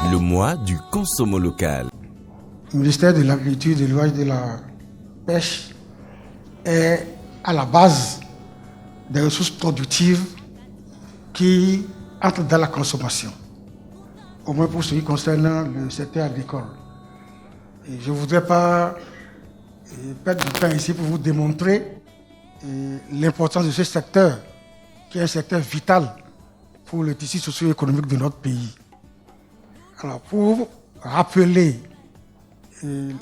le mois du consommant local. Le ministère de l'Agriculture, de l'Élevage et de la Pêche est à la base des ressources productives qui entrent dans la consommation, au moins pour ce qui concerne le secteur agricole. Et je ne voudrais pas perdre du temps ici pour vous démontrer l'importance de ce secteur, qui est un secteur vital pour le tissu socio-économique de notre pays. Alors, pour rappeler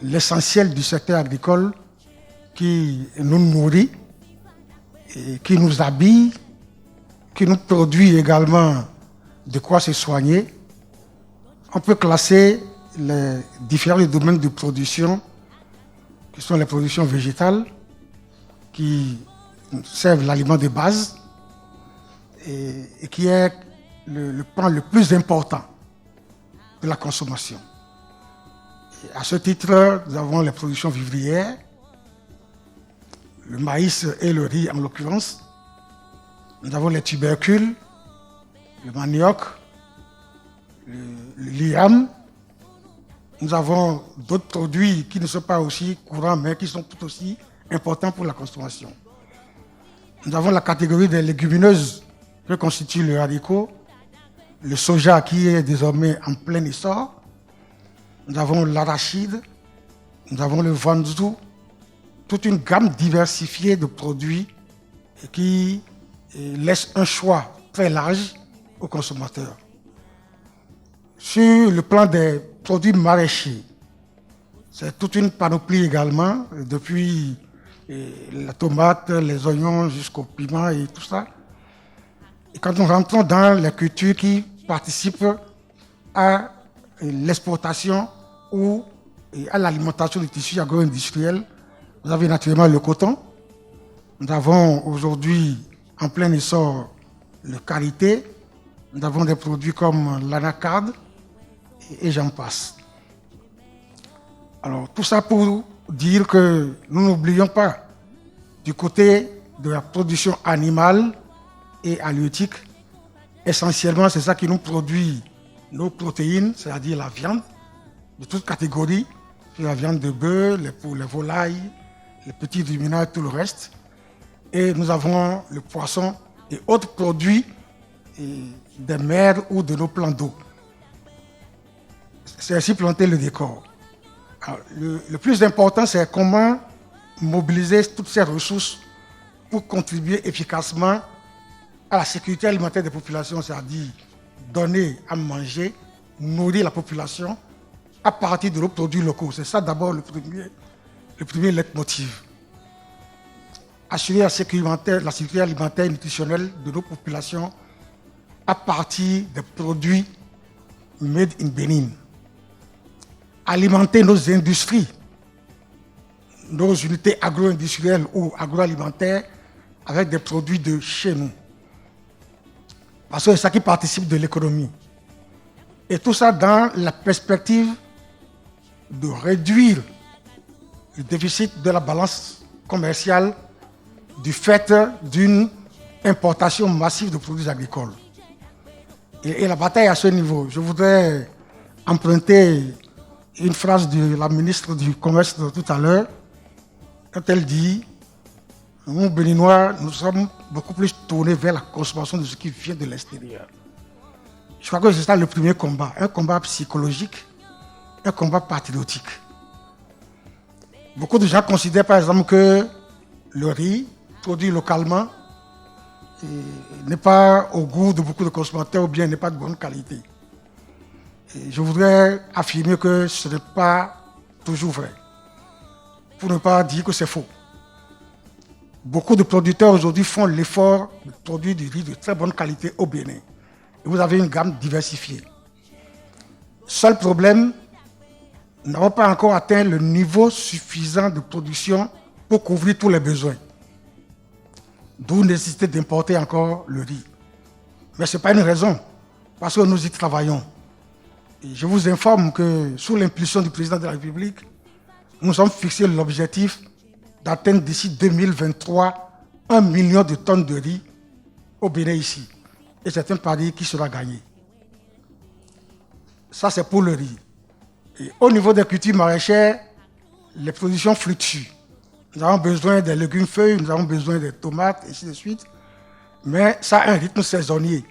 l'essentiel du secteur agricole qui nous nourrit, et qui nous habille, qui nous produit également de quoi se soigner, on peut classer les différents domaines de production, qui sont les productions végétales, qui servent l'aliment de base, et qui est le pan le plus important de la consommation. Et à ce titre, nous avons les productions vivrières, le maïs et le riz en l'occurrence. Nous avons les tubercules, le manioc, le liam. Nous avons d'autres produits qui ne sont pas aussi courants, mais qui sont tout aussi importants pour la consommation. Nous avons la catégorie des légumineuses que constitue le haricot, le soja qui est désormais en plein essor. Nous avons l'arachide, nous avons le vanzou, toute une gamme diversifiée de produits qui laisse un choix très large aux consommateurs. Sur le plan des produits maraîchers, c'est toute une panoplie également, depuis la tomate, les oignons jusqu'au piment et tout ça. Et quand nous rentrons dans les cultures qui participent à l'exportation ou à l'alimentation du tissu agro-industriel, vous avez naturellement le coton. Nous avons aujourd'hui en plein essor le karité. Nous avons des produits comme l'anacarde et j'en passe. Alors tout ça pour dire que nous n'oublions pas du côté de la production animale et halieutique. Essentiellement, c'est ça qui nous produit nos protéines, c'est-à-dire la viande de toute catégorie, la viande de bœuf, les volailles, les petits ruminants et tout le reste. Et nous avons le poisson et autres produits des mers ou de nos plans d'eau. C'est ainsi planter le décor. Alors, le plus important, c'est comment mobiliser toutes ces ressources pour contribuer efficacement à la sécurité alimentaire des populations, c'est-à-dire donner à manger, nourrir la population à partir de nos produits locaux. C'est ça d'abord le premier leitmotiv. Assurer la sécurité alimentaire et nutritionnelle de nos populations à partir des produits made in Benin. Alimenter nos industries, nos unités agro-industrielles ou agroalimentaires avec des produits de chez nous. Parce que c'est ça qui participe de l'économie. Et tout ça dans la perspective de réduire le déficit de la balance commerciale du fait d'une importation massive de produits agricoles. Et la bataille à ce niveau, je voudrais emprunter une phrase de la ministre du Commerce de tout à l'heure, quand elle dit « Nous, Béninois, nous sommes beaucoup plus tournés vers la consommation de ce qui vient de l'extérieur. » Je crois que c'est ça le premier combat, un combat psychologique, un combat patriotique. Beaucoup de gens considèrent par exemple que le riz produit localement n'est pas au goût de beaucoup de consommateurs ou bien n'est pas de bonne qualité. Et je voudrais affirmer que ce n'est pas toujours vrai, pour ne pas dire que c'est faux. Beaucoup de producteurs aujourd'hui font l'effort de produire du riz de très bonne qualité au Bénin. Et vous avez une gamme diversifiée. Seul problème, nous n'avons pas encore atteint le niveau suffisant de production pour couvrir tous les besoins. D'où la nécessité d'importer encore le riz. Mais ce n'est pas une raison, parce que nous y travaillons. Et je vous informe que sous l'impulsion du président de la République, nous sommes fixés l'objectif d'atteindre d'ici 2023 1 million de tonnes de riz au Bénin ici. Et c'est un pari qui sera gagné. Ça, c'est pour le riz. Et au niveau des cultures maraîchères, les productions fluctuent. Nous avons besoin des légumes feuilles, nous avons besoin des tomates, et ainsi de suite. Mais ça a un rythme saisonnier.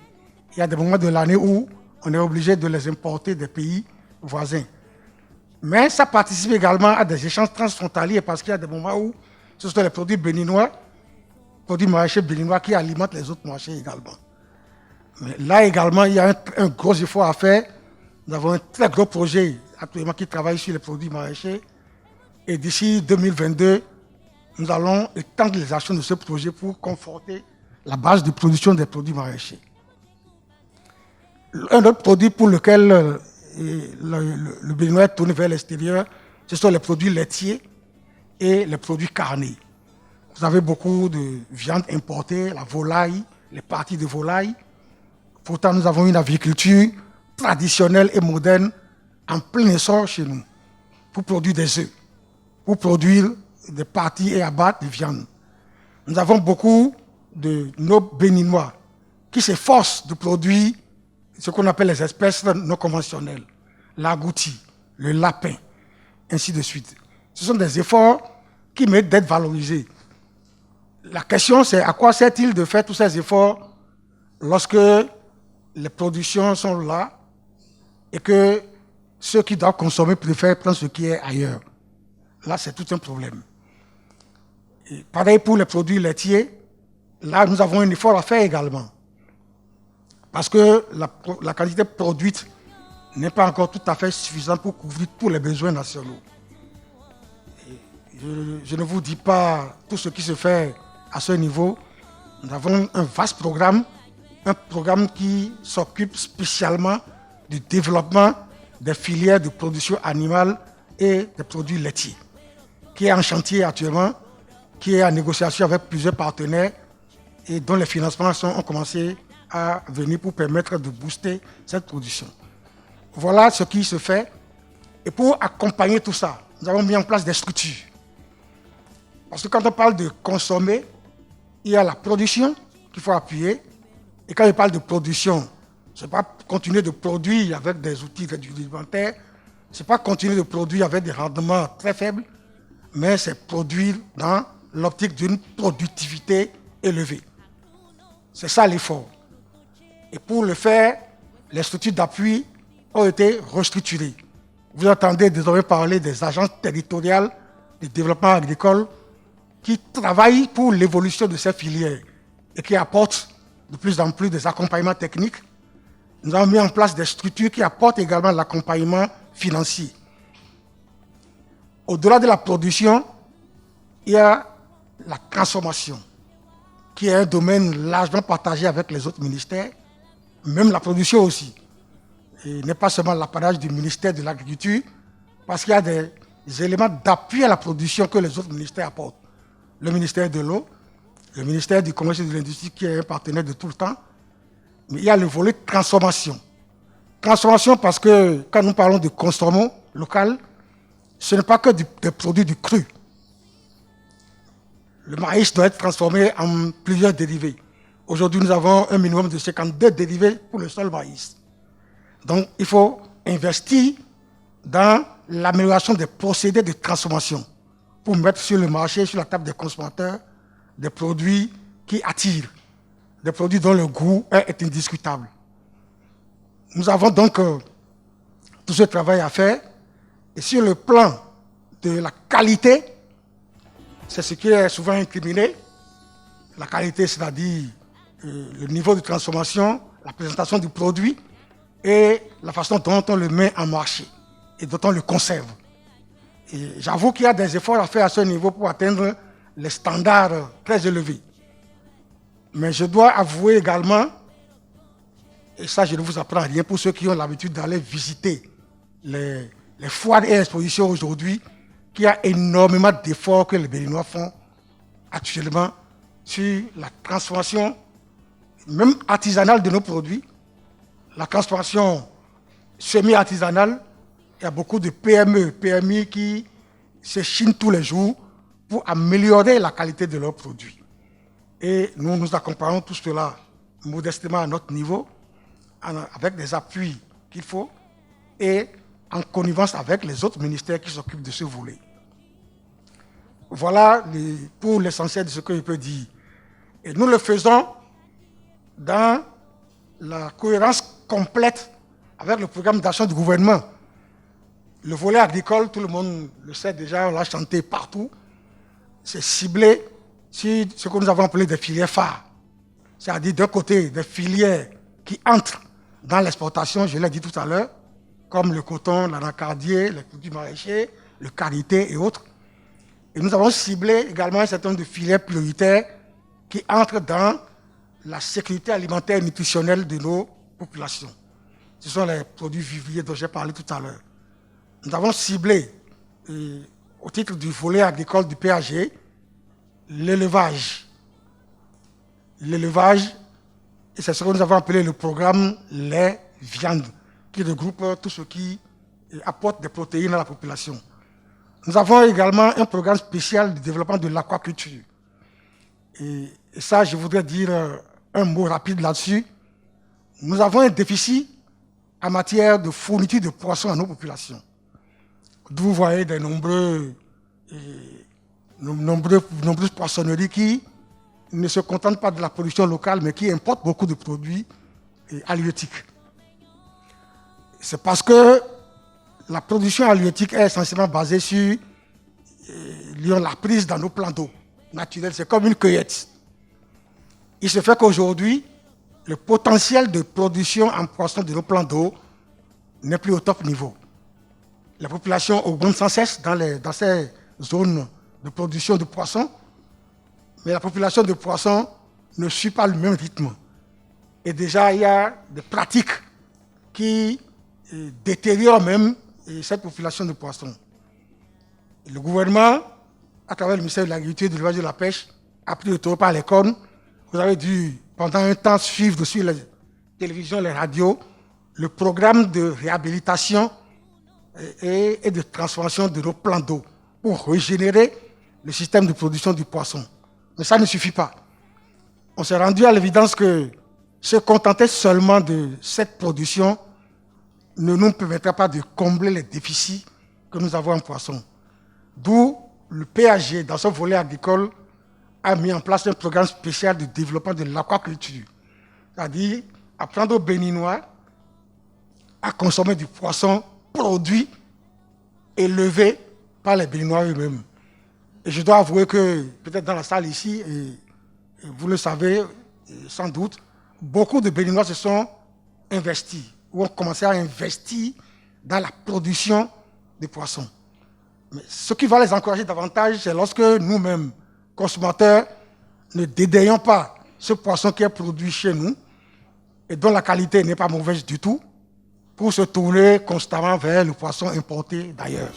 Il y a des moments de l'année où on est obligé de les importer des pays voisins. Mais ça participe également à des échanges transfrontaliers parce qu'il y a des moments où ce sont les produits béninois, produits maraîchers béninois qui alimentent les autres marchés également. Mais là également, il y a un gros effort à faire. Nous avons un très gros projet actuellement qui travaille sur les produits maraîchers. Et d'ici 2022, nous allons étendre les actions de ce projet pour conforter la base de production des produits maraîchers. Un autre produit pour lequel le Béninois est tourné vers l'extérieur, ce sont les produits laitiers et les produits carnés. Vous avez beaucoup de viande importée, la volaille, les parties de volaille. Pourtant, nous avons une agriculture traditionnelle et moderne en plein essor chez nous pour produire des œufs, pour produire des parties et abattre de viande. Nous avons beaucoup de nos Béninois qui s'efforcent de produire ce qu'on appelle les espèces non conventionnelles, l'agouti, le lapin, ainsi de suite. Ce sont des efforts qui méritent d'être valorisés. La question, c'est à quoi sert-il de faire tous ces efforts lorsque les productions sont là et que ceux qui doivent consommer préfèrent prendre ce qui est ailleurs. Là, c'est tout un problème. Et pareil pour les produits laitiers, là, nous avons un effort à faire également. Parce que la quantité produite n'est pas encore tout à fait suffisante pour couvrir tous les besoins nationaux. Je ne vous dis pas tout ce qui se fait à ce niveau. Nous avons un vaste programme qui s'occupe spécialement du développement des filières de production animale et des produits laitiers, qui est en chantier actuellement, qui est en négociation avec plusieurs partenaires et dont les financements ont commencé à venir pour permettre de booster cette production. Voilà ce qui se fait. Et pour accompagner tout ça, nous avons mis en place des structures. Parce que quand on parle de consommer, il y a la production qu'il faut appuyer. Et quand je parle de production, ce n'est pas continuer de produire avec des outils rudimentaires, ce n'est pas continuer de produire avec des rendements très faibles, mais c'est produire dans l'optique d'une productivité élevée. C'est ça l'effort. Et pour le faire, les structures d'appui ont été restructurées. Vous entendez désormais parler des agences territoriales de développement agricole qui travaillent pour l'évolution de ces filières et qui apportent de plus en plus des accompagnements techniques. Nous avons mis en place des structures qui apportent également l'accompagnement financier. Au-delà de la production, il y a la transformation, qui est un domaine largement partagé avec les autres ministères, même la production aussi. Et n'est pas seulement l'apanage du ministère de l'Agriculture, parce qu'il y a des éléments d'appui à la production que les autres ministères apportent. Le ministère de l'eau, le ministère du commerce et de l'industrie qui est un partenaire de tout le temps, mais il y a le volet transformation. Transformation parce que quand nous parlons de consommation locale, ce n'est pas que des produits du cru. Le maïs doit être transformé en plusieurs dérivés. Aujourd'hui, nous avons un minimum de 52 dérivés pour le seul maïs. Donc, il faut investir dans l'amélioration des procédés de transformation pour mettre sur le marché, sur la table des consommateurs, des produits qui attirent, des produits dont le goût est indiscutable. Nous avons donc tout ce travail à faire. Et sur le plan de la qualité, c'est ce qui est souvent incriminé. La qualité, c'est-à-dire le niveau de transformation, la présentation du produit et la façon dont on le met en marché et dont on le conserve. Et j'avoue qu'il y a des efforts à faire à ce niveau pour atteindre les standards très élevés. Mais je dois avouer également, et ça je ne vous apprends rien pour ceux qui ont l'habitude d'aller visiter les foires et expositions aujourd'hui, qu'il y a énormément d'efforts que les Béninois font actuellement sur la transformation, même artisanale de nos produits, la transformation semi-artisanale. Il y a beaucoup de PME, PMI qui se chinent tous les jours pour améliorer la qualité de leurs produits. Et nous accompagnons tout cela modestement à notre niveau, avec des appuis qu'il faut. et en connivence avec les autres ministères qui s'occupent de ce volet. Voilà pour l'essentiel de ce que je peux dire. Et nous le faisons dans la cohérence complète avec le programme d'action du gouvernement. Le volet agricole, tout le monde le sait déjà, on l'a chanté partout. C'est ciblé sur ce que nous avons appelé des filières phares. C'est-à-dire d'un côté des filières qui entrent dans l'exportation, je l'ai dit tout à l'heure, comme le coton, l'anacardier, les produits maraîchers, le karité et autres. Et nous avons ciblé également un certain nombre de filières prioritaires qui entrent dans la sécurité alimentaire et nutritionnelle de nos populations. Ce sont les produits vivriers dont j'ai parlé tout à l'heure. Nous avons ciblé, au titre du volet agricole du PAG, l'élevage. L'élevage, et c'est ce que nous avons appelé le programme lait, viande, qui regroupe tout ce qui apporte des protéines à la population. Nous avons également un programme spécial de développement de l'aquaculture. Et ça, je voudrais dire un mot rapide là-dessus. Nous avons un déficit en matière de fourniture de poissons à nos populations. D'où vous voyez des nombreuses poissonneries qui ne se contentent pas de la production locale, mais qui importent beaucoup de produits halieutiques. C'est parce que la production halieutique est essentiellement basée sur la prise dans nos plans d'eau naturels. C'est comme une cueillette. Il se fait qu'aujourd'hui, le potentiel de production en poisson de nos plans d'eau n'est plus au top niveau. La population augmente sans cesse dans ces zones de production de poissons, mais la population de poissons ne suit pas le même rythme. Et déjà, il y a des pratiques qui détériorent même cette population de poissons. Et le gouvernement, à travers le ministère de l'Agriculture, de l'Élevage et de la Pêche, a pris le taureau par les cornes. Vous avez dû, pendant un temps, suivre sur les télévisions, les radios, le programme de réhabilitation et de transformation de nos plans d'eau pour régénérer le système de production du poisson. Mais ça ne suffit pas. On s'est rendu à l'évidence que se contenter seulement de cette production ne nous permettra pas de combler les déficits que nous avons en poisson. D'où le PAG, dans son volet agricole, a mis en place un programme spécial de développement de l'aquaculture. C'est-à-dire apprendre aux Béninois à consommer du poisson produit, élevé par les Béninois eux-mêmes. Et je dois avouer que, peut-être dans la salle ici, et vous le savez sans doute, beaucoup de Béninois se sont investis, ou ont commencé à investir dans la production de poissons. Mais ce qui va les encourager davantage, c'est lorsque nous-mêmes, consommateurs, ne dédaignons pas ce poisson qui est produit chez nous et dont la qualité n'est pas mauvaise du tout, pour se tourner constamment vers le poisson importé d'ailleurs.